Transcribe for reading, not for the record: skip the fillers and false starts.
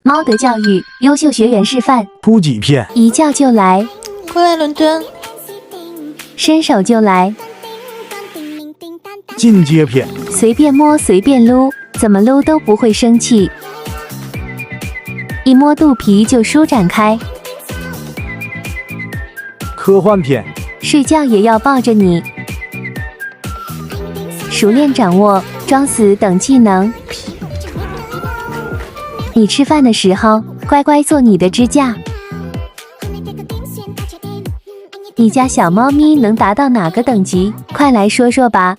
猫的教育，优秀学员示范，出几片？一叫就来，归来伦敦，伸手就来，进阶片，随便摸随便撸，怎么撸都不会生气，一摸肚皮就舒展开，科幻片，睡觉也要抱着你，熟练掌握装死等技能。你吃饭的时候，乖乖做你的支架。你家小猫咪能达到哪个等级？快来说说吧。